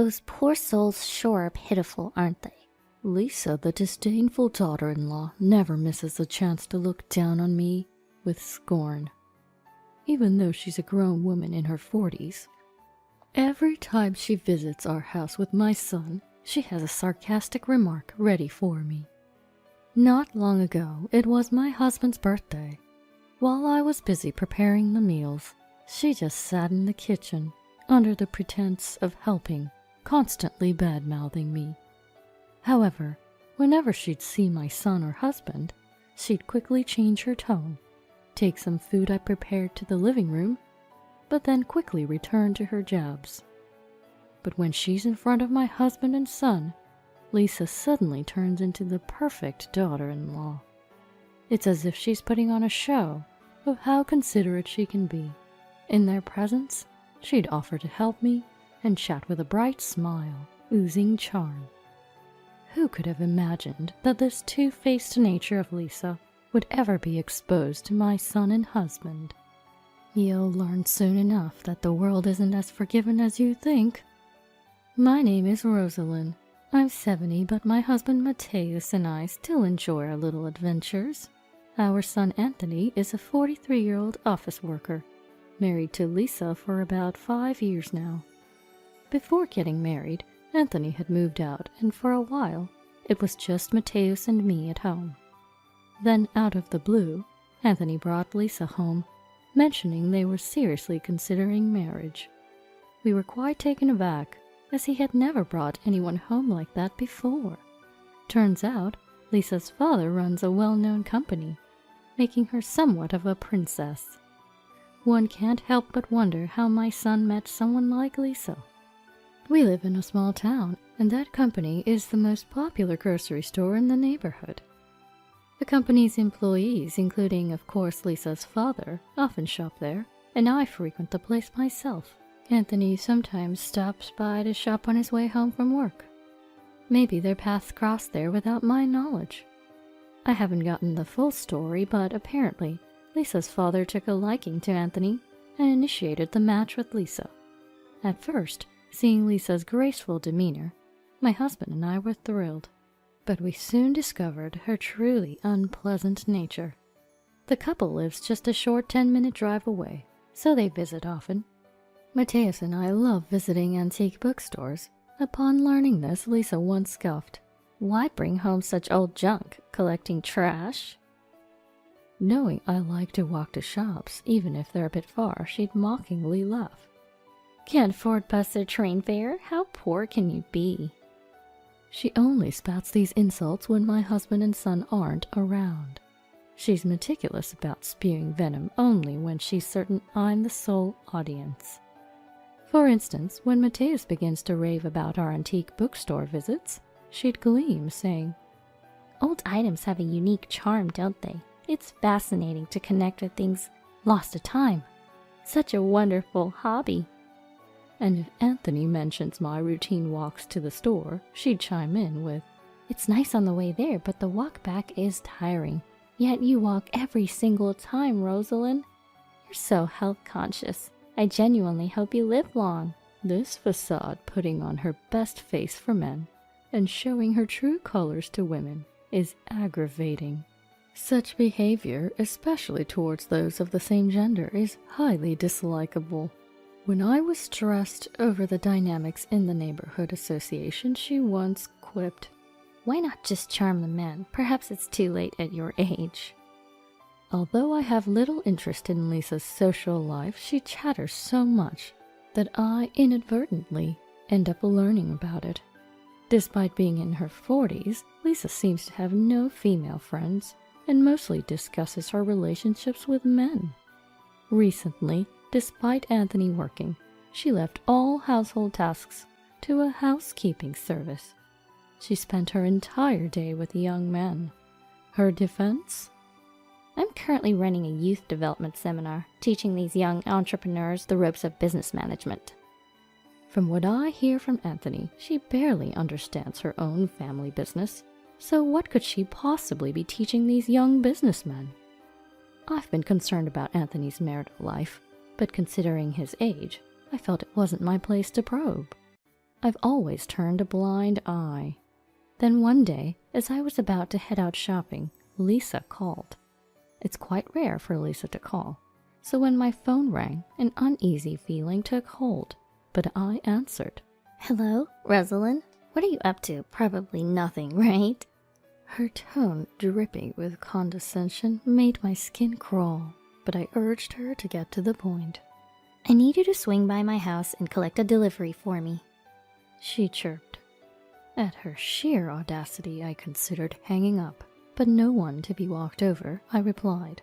Those poor souls sure are pitiful, aren't they? Lisa, the disdainful daughter-in-law, never misses a chance to look down on me with scorn, even though she's a grown woman in her 40s. Every time she visits our house with my son, she has a sarcastic remark ready for me. Not long ago, it was my husband's birthday. While I was busy preparing the meals, she just sat in the kitchen, under the pretense of helping, constantly bad-mouthing me. However, whenever she'd see my son or husband, she'd quickly change her tone, take some food I prepared to the living room, but then quickly return to her jabs. But when she's in front of my husband and son, Lisa suddenly turns into the perfect daughter-in-law. It's as if she's putting on a show of how considerate she can be. In their presence, she'd offer to help me and chat with a bright smile, oozing charm. Who could have imagined that this two-faced nature of Lisa would ever be exposed to my son and husband? You'll learn soon enough that the world isn't as forgiving as you think. My name is Rosalind. I'm 70, but my husband Mateus and I still enjoy our little adventures. Our son Anthony is a 43-year-old office worker, married to Lisa for about 5 years now. Before getting married, Anthony had moved out, and for a while, it was just Mateus and me at home. Then, out of the blue, Anthony brought Lisa home, mentioning they were seriously considering marriage. We were quite taken aback, as he had never brought anyone home like that before. Turns out, Lisa's father runs a well-known company, making her somewhat of a princess. One can't help but wonder how my son met someone like Lisa. We live in a small town, and that company is the most popular grocery store in the neighborhood. The company's employees, including, of course, Lisa's father, often shop there, and I frequent the place myself. Anthony sometimes stops by to shop on his way home from work. Maybe their paths crossed there without my knowledge. I haven't gotten the full story, but apparently, Lisa's father took a liking to Anthony and initiated the match with Lisa. At first, seeing Lisa's graceful demeanor, my husband and I were thrilled, but we soon discovered her truly unpleasant nature. The couple lives just a short 10-minute drive away, so they visit often. Mateus and I love visiting antique bookstores. Upon learning this, Lisa once scoffed, "Why bring home such old junk, collecting trash?" Knowing I like to walk to shops, even if they're a bit far, she'd mockingly laugh. "Can't afford bus or train fare? How poor can you be?" She only spouts these insults when my husband and son aren't around. She's meticulous about spewing venom only when she's certain I'm the sole audience. For instance, when Mateus begins to rave about our antique bookstore visits, she'd gleam, saying, "Old items have a unique charm, don't they? It's fascinating to connect with things lost to time. Such a wonderful hobby." And if Anthony mentions my routine walks to the store, she'd chime in with, "It's nice on the way there, but the walk back is tiring. Yet you walk every single time, Rosalind. You're so health conscious. I genuinely hope you live long." This facade putting on her best face for men and showing her true colors to women is aggravating. Such behavior, especially towards those of the same gender, is highly dislikable. When I was stressed over the dynamics in the neighborhood association, she once quipped, "Why not just charm the men? Perhaps it's too late at your age." Although I have little interest in Lisa's social life, she chatters so much that I inadvertently end up learning about it. Despite being in her 40s, Lisa seems to have no female friends and mostly discusses her relationships with men. Recently, despite Anthony working, she left all household tasks to a housekeeping service. She spent her entire day with young men. Her defense? "I'm currently running a youth development seminar, teaching these young entrepreneurs the ropes of business management." From what I hear from Anthony, she barely understands her own family business, so what could she possibly be teaching these young businessmen? I've been concerned about Anthony's marital life, but considering his age, I felt it wasn't my place to probe. I've always turned a blind eye. Then one day, as I was about to head out shopping, Lisa called. It's quite rare for Lisa to call, so when my phone rang, an uneasy feeling took hold, but I answered. Hello, Rosalind? What are you up to? Probably nothing, right? Her tone, dripping with condescension, made my skin crawl, but I urged her to get to the point. I need you to swing by my house and collect a delivery for me, she chirped. At her sheer audacity, I considered hanging up, but no one to be walked over, I replied.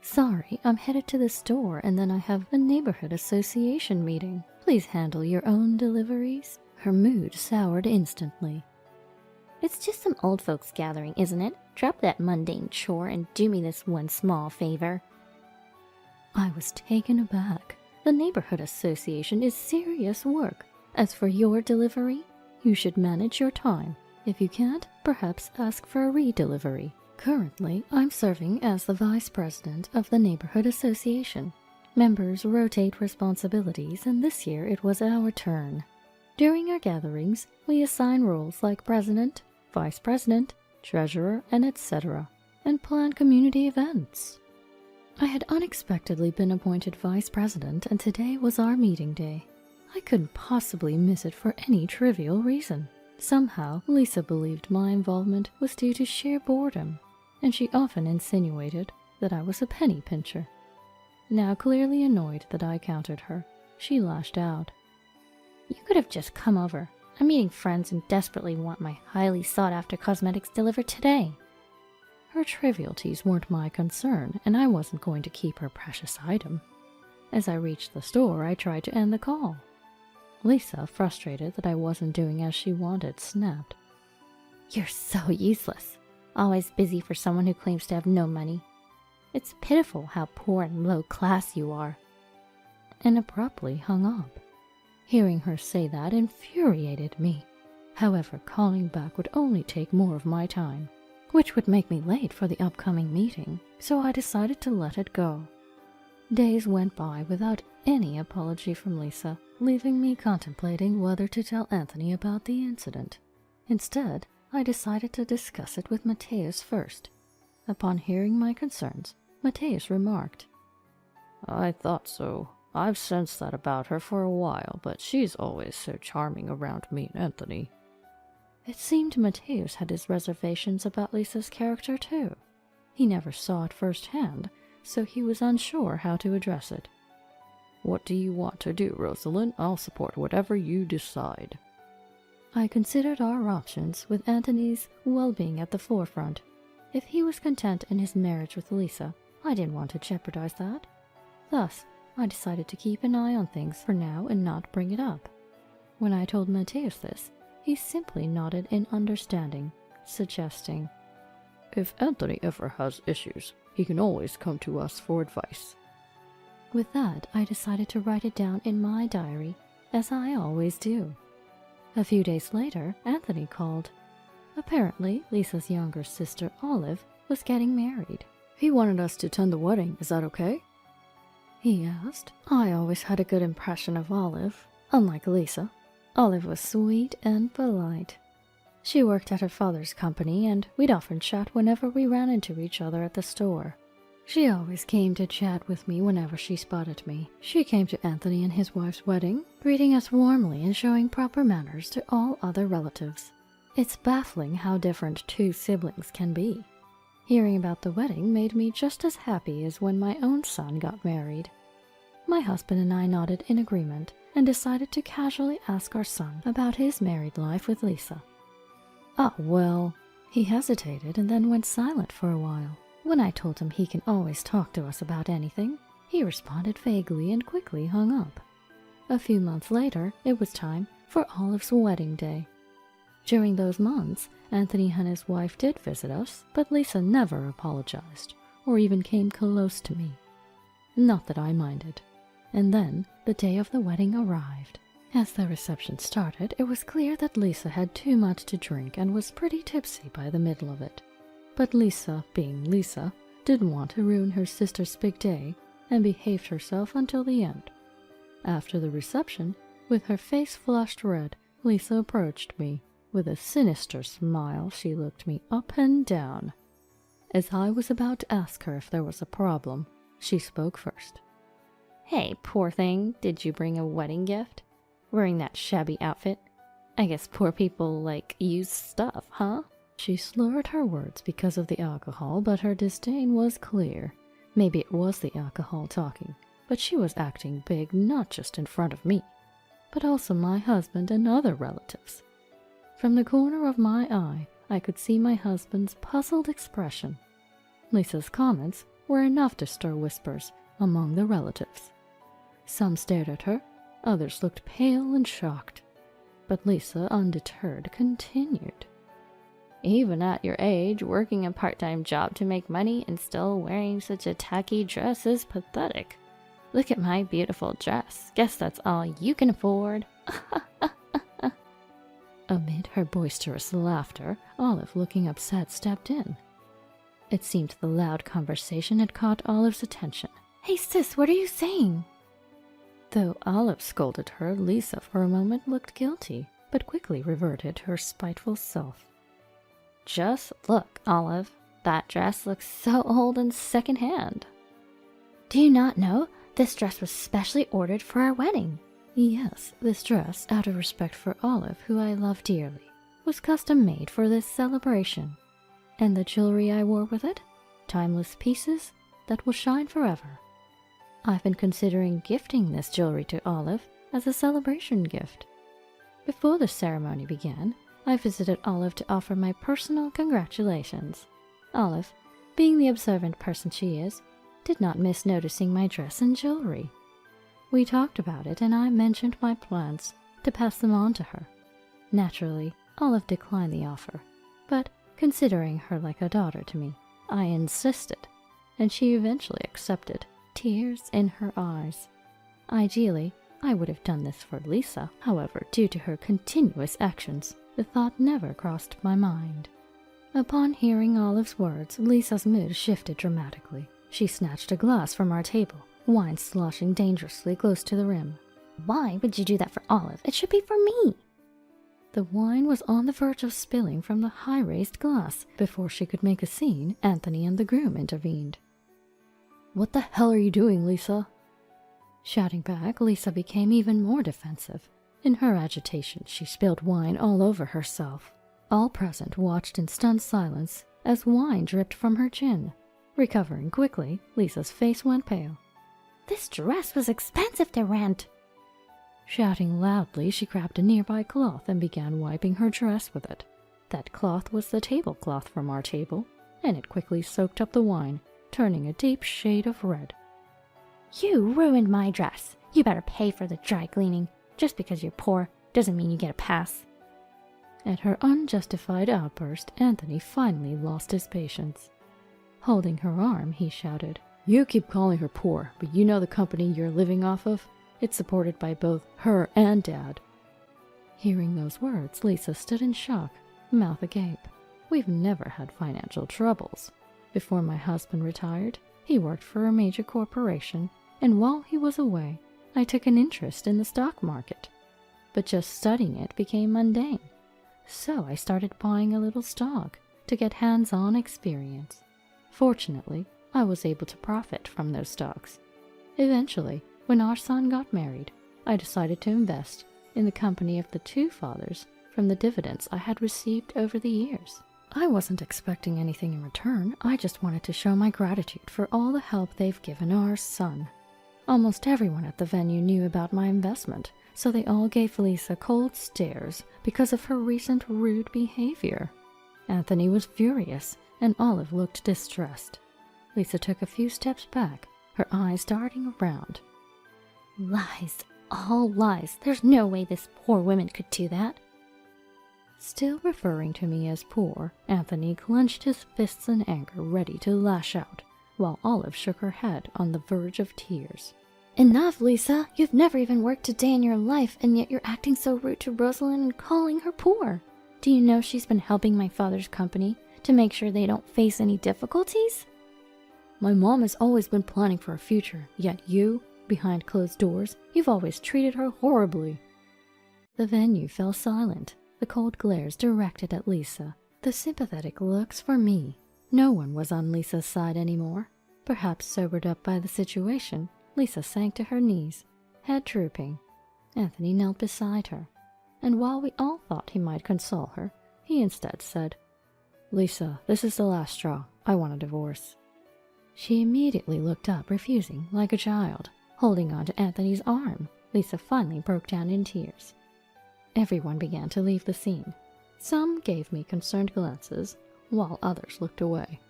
Sorry, I'm headed to the store and then I have a neighborhood association meeting. Please handle your own deliveries. Her mood soured instantly. It's just some old folks gathering, isn't it? Drop that mundane chore and do me this one small favor. I was taken aback. The neighborhood association is serious work. As for your delivery, you should manage your time. If you can't, perhaps ask for a re-delivery. Currently, I'm serving as the vice president of the neighborhood association. Members rotate responsibilities, and this year it was our turn. During our gatherings, we assign roles like president, vice president, treasurer, and etc., and plan community events. I had unexpectedly been appointed vice president, and today was our meeting day. I couldn't possibly miss it for any trivial reason. Somehow, Lisa believed my involvement was due to sheer boredom, and she often insinuated that I was a penny pincher. Now clearly annoyed that I countered her, she lashed out. You could have just come over. I'm meeting friends and desperately want my highly sought-after cosmetics delivered today. Her trivialities weren't my concern, and I wasn't going to keep her precious item. As I reached the store, I tried to end the call. Lisa, frustrated that I wasn't doing as she wanted, snapped. You're so useless. Always busy for someone who claims to have no money. It's pitiful how poor and low class you are. And abruptly hung up. Hearing her say that infuriated me. However, calling back would only take more of my time, which would make me late for the upcoming meeting, so I decided to let it go. Days went by without any apology from Lisa, leaving me contemplating whether to tell Anthony about the incident. Instead, I decided to discuss it with Mateus first. Upon hearing my concerns, Mateus remarked, I thought so. I've sensed that about her for a while, but she's always so charming around me and Anthony. It seemed Mateus had his reservations about Lisa's character too. He never saw it firsthand, so he was unsure how to address it. What do you want to do, Rosalind? I'll support whatever you decide. I considered our options with Anthony's well-being at the forefront. If he was content in his marriage with Lisa, I didn't want to jeopardize that. Thus, I decided to keep an eye on things for now and not bring it up. When I told Mateus this, he simply nodded in understanding, suggesting, If Anthony ever has issues, he can always come to us for advice. With that, I decided to write it down in my diary, as I always do. A few days later, Anthony called. Apparently, Lisa's younger sister, Olive, was getting married. He wanted us to attend the wedding. Is that okay? He asked. I always had a good impression of Olive. Unlike Lisa, Olive was sweet and polite. She worked at her father's company, and we'd often chat whenever we ran into each other at the store. She always came to chat with me whenever she spotted me. She came to Anthony and his wife's wedding, greeting us warmly and showing proper manners to all other relatives. It's baffling how different two siblings can be. Hearing about the wedding made me just as happy as when my own son got married. My husband and I nodded in agreement and decided to casually ask our son about his married life with Lisa. Ah, well, he hesitated and then went silent for a while. When I told him he can always talk to us about anything, he responded vaguely and quickly hung up. A few months later, it was time for Olive's wedding day. During those months, Anthony and his wife did visit us, but Lisa never apologized, or even came close to me. Not that I minded. And then, the day of the wedding arrived. As the reception started, it was clear that Lisa had too much to drink and was pretty tipsy by the middle of it. But Lisa, being Lisa, didn't want to ruin her sister's big day and behaved herself until the end. After the reception, with her face flushed red, Lisa approached me. With a sinister smile, she looked me up and down. As I was about to ask her if there was a problem, she spoke first. Hey, poor thing, did you bring a wedding gift? Wearing that shabby outfit? I guess poor people like used stuff, huh? She slurred her words because of the alcohol, but her disdain was clear. Maybe it was the alcohol talking, but she was acting big not just in front of me, but also my husband and other relatives. From the corner of my eye, I could see my husband's puzzled expression. Lisa's comments were enough to stir whispers among the relatives. Some stared at her, others looked pale and shocked. But Lisa, undeterred, continued. Even at your age, working a part-time job to make money and still wearing such a tacky dress is pathetic. Look at my beautiful dress. Guess that's all you can afford. Amid her boisterous laughter, Olive, looking upset, stepped in. It seemed the loud conversation had caught Olive's attention. Hey sis, what are you saying? Though Olive scolded her, Lisa for a moment looked guilty, but quickly reverted to her spiteful self. Just look, Olive. That dress looks so old and secondhand. Do you not know? This dress was specially ordered for our wedding. Yes, this dress, out of respect for Olive, who I love dearly, was custom made for this celebration. And the jewelry I wore with it? Timeless pieces that will shine forever. I've been considering gifting this jewelry to Olive as a celebration gift. Before the ceremony began, I visited Olive to offer my personal congratulations. Olive, being the observant person she is, did not miss noticing my dress and jewelry. We talked about it, and I mentioned my plans to pass them on to her. Naturally, Olive declined the offer, but considering her like a daughter to me, I insisted, and she eventually accepted, tears in her eyes. Ideally, I would have done this for Lisa. However, due to her continuous actions, the thought never crossed my mind. Upon hearing Olive's words, Lisa's mood shifted dramatically. She snatched a glass from our table, wine sloshing dangerously close to the rim. Why would you do that for Olive? It should be for me. The wine was on the verge of spilling from the high-raised glass. Before she could make a scene, Anthony and the groom intervened. "What the hell are you doing, Lisa?" Shouting back, Lisa became even more defensive. In her agitation, she spilled wine all over herself. All present watched in stunned silence as wine dripped from her chin. Recovering quickly, Lisa's face went pale. This dress was expensive to rent. Shouting loudly, she grabbed a nearby cloth and began wiping her dress with it. That cloth was the tablecloth from our table, and it quickly soaked up the wine, turning a deep shade of red. You ruined my dress. You better pay for the dry cleaning. Just because you're poor doesn't mean you get a pass. At her unjustified outburst, Anthony finally lost his patience. Holding her arm, he shouted, "You keep calling her poor, but you know the company you're living off of? It's supported by both her and Dad." Hearing those words, Lisa stood in shock, mouth agape. We've never had financial troubles. Before my husband retired, he worked for a major corporation, and while he was away, I took an interest in the stock market. But just studying it became mundane, so I started buying a little stock to get hands-on experience. Fortunately, I was able to profit from those stocks. Eventually, when our son got married, I decided to invest in the company of the two fathers from the dividends I had received over the years. I wasn't expecting anything in return. I just wanted to show my gratitude for all the help they've given our son. Almost everyone at the venue knew about my investment, so they all gave Lisa cold stares because of her recent rude behavior. Anthony was furious, and Olive looked distressed. Lisa took a few steps back, her eyes darting around. Lies, all lies. There's no way this poor woman could do that. Still referring to me as poor, Anthony clenched his fists in anger, ready to lash out, while Olive shook her head on the verge of tears. Enough, Lisa! You've never even worked a day in your life, and yet you're acting so rude to Rosalind and calling her poor. Do you know she's been helping my father's company to make sure they don't face any difficulties? My mom has always been planning for a future, yet you, behind closed doors, you've always treated her horribly. The venue fell silent, the cold glares directed at Lisa, the sympathetic looks for me. No one was on Lisa's side anymore. Perhaps sobered up by the situation, Lisa sank to her knees, head drooping. Anthony knelt beside her, and while we all thought he might console her, he instead said, "Lisa, this is the last straw. I want a divorce." She immediately looked up, refusing, like a child. Holding on to Anthony's arm, Lisa finally broke down in tears. Everyone began to leave the scene. Some gave me concerned glances, while others looked away.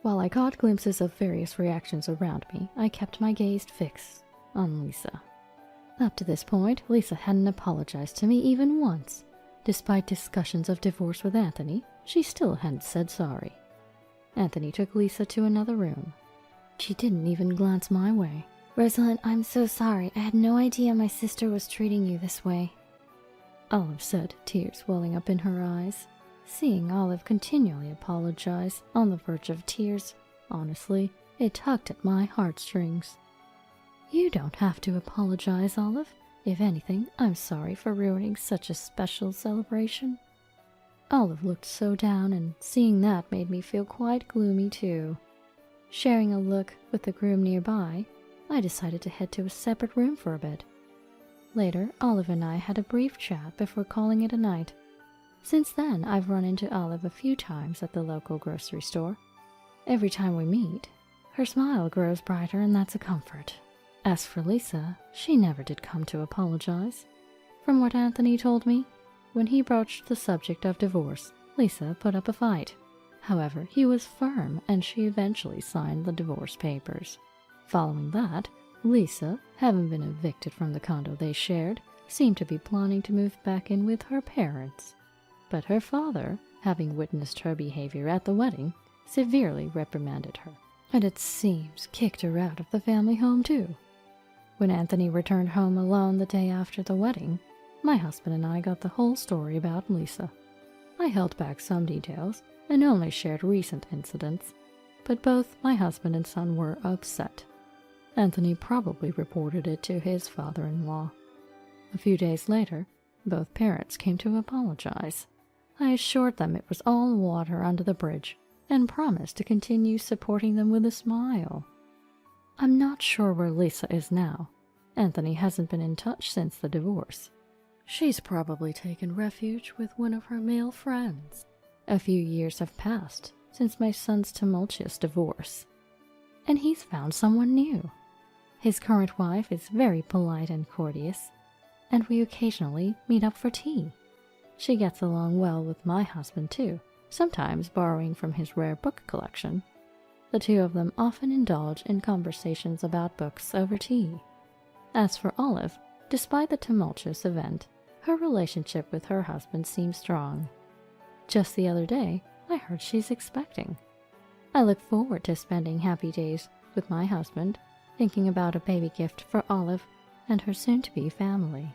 While I caught glimpses of various reactions around me, I kept my gaze fixed on Lisa. Up to this point, Lisa hadn't apologized to me even once. Despite discussions of divorce with Anthony, she still hadn't said sorry. Anthony took Lisa to another room. She didn't even glance my way. "Rosalind, I'm so sorry. I had no idea my sister was treating you this way," Olive said, tears welling up in her eyes. Seeing Olive continually apologize, on the verge of tears, honestly, it tugged at my heartstrings. "You don't have to apologize, Olive. If anything, I'm sorry for ruining such a special celebration." Olive looked so down, and seeing that made me feel quite gloomy too. Sharing a look with the groom nearby, I decided to head to a separate room for a bit. Later, Olive and I had a brief chat before calling it a night. Since then, I've run into Olive a few times at the local grocery store. Every time we meet, her smile grows brighter, and that's a comfort. As for Lisa, she never did come to apologize. From what Anthony told me, when he broached the subject of divorce, Lisa put up a fight. However, he was firm, and she eventually signed the divorce papers. Following that, Lisa, having been evicted from the condo they shared, seemed to be planning to move back in with her parents. But her father, having witnessed her behavior at the wedding, severely reprimanded her, and it seems kicked her out of the family home too. When Anthony returned home alone the day after the wedding, my husband and I got the whole story about Lisa. I held back some details and only shared recent incidents, but both my husband and son were upset. Anthony probably reported it to his father-in-law. A few days later, both parents came to apologize. I assured them it was all water under the bridge and promised to continue supporting them with a smile. I'm not sure where Lisa is now. Anthony hasn't been in touch since the divorce. She's probably taken refuge with one of her male friends. A few years have passed since my son's tumultuous divorce, and he's found someone new. His current wife is very polite and courteous, and we occasionally meet up for tea. She gets along well with my husband too, sometimes borrowing from his rare book collection. The two of them often indulge in conversations about books over tea. As for Olive, despite the tumultuous event, her relationship with her husband seems strong. Just the other day, I heard she's expecting. I look forward to spending happy days with my husband, thinking about a baby gift for Olive and her soon-to-be family.